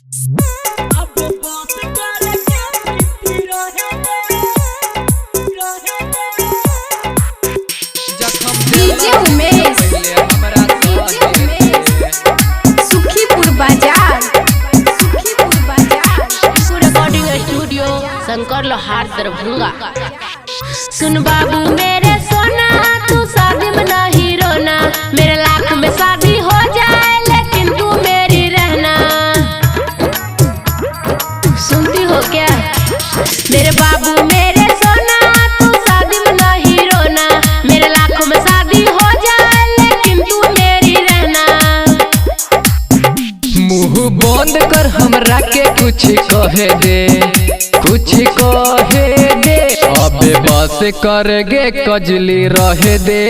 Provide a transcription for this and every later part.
DJ Umesh Sukhipur बाजार recording studio Shankar लोहार दरभंगा। सुन बाबू मेरे सोना तू शादी में नहीं रोना, मेरे लाख में शादी हो जाए लेकिन तू मेरी रहना। सुनती हो क्या मेरे बाबू मेरे सोना तू शादी में नहीं रोना, मेरे लाखों में शादी हो जाए लेकिन तू मेरी रहना। मुंह बंद कर हमरा के कुछ कहे दे, कुछ कहे दे। अबे बस करगे कजली रहे दे,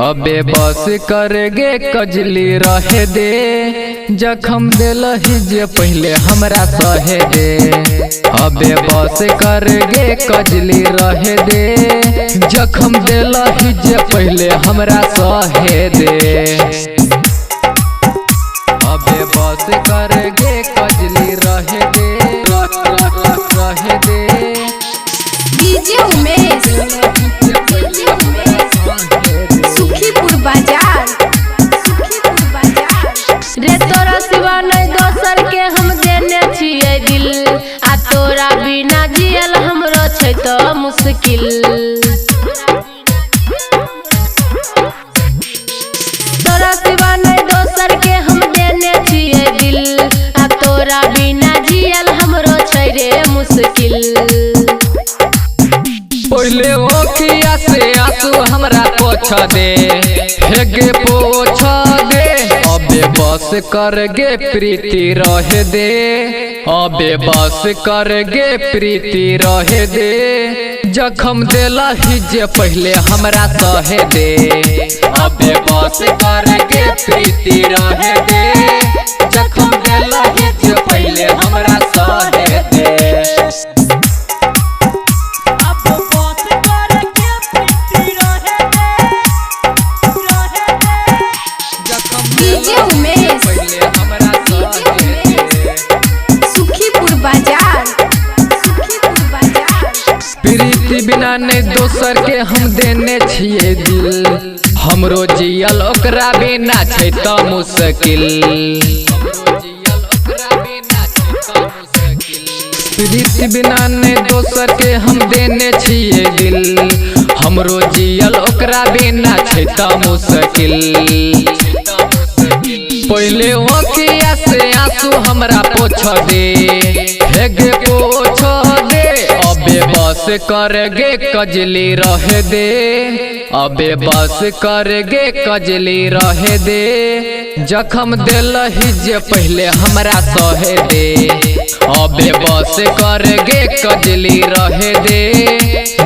अबे बस करगे कजली रहे दे। जखम दिलही जे पहले हमरा सहे दे, अबे बस करगे कजली रहे दे। जखम दिलही जे पहले हमरा सहे दे, अबे बस करगे कजली रहे दे, रहे दे। डीजे उमेश सुखीपुर बाजार रे तोरा सिवा नहीं दोसर के हम देने छिए दिल, आ तोरा बिना जियल हमरो छै तो मुश्किल। तोरा सिवा नहीं दोसर के हम देने छिए दिल, आ तोरा बिना जियल हमरो छै रे मुश्किल। पहले ओखिया से आंसू हमरा पोछ दे, हेगे पोछ दे। अबे बस करगे प्रीति रहे दे, अबे बस करगे प्रीति रहे दे। जखम दिलही जे पहले हमरा सहे दे, अबे बस करगे प्रीति रहे दे। जखम दिलही जे पहले हमरा सहे दे। डीजे उमेश सुखीपुर बाजार प्रीति बिना नहीं दोसर के हम देने छिए दिल, हमरो जियल ओकरा बिना छै त मुश्किल। प्रीति बिना नहीं दोसर के हम देने छिए दिल, हमरो जियल ओकरा बिना छै त मुश्किल। पहले ओखिया से आंसू हमरा पोछ दे, हेगे पोछ दे। अबे बस करगे कजली रहे दे, अबे बस करगे कजली रहे दे। जखम दिलही जे पहले हमरा सहे दे, अबे बस करगे कजली रहे दे।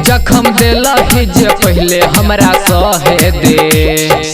जखम दिलही जे पहले हमरा सहे दे।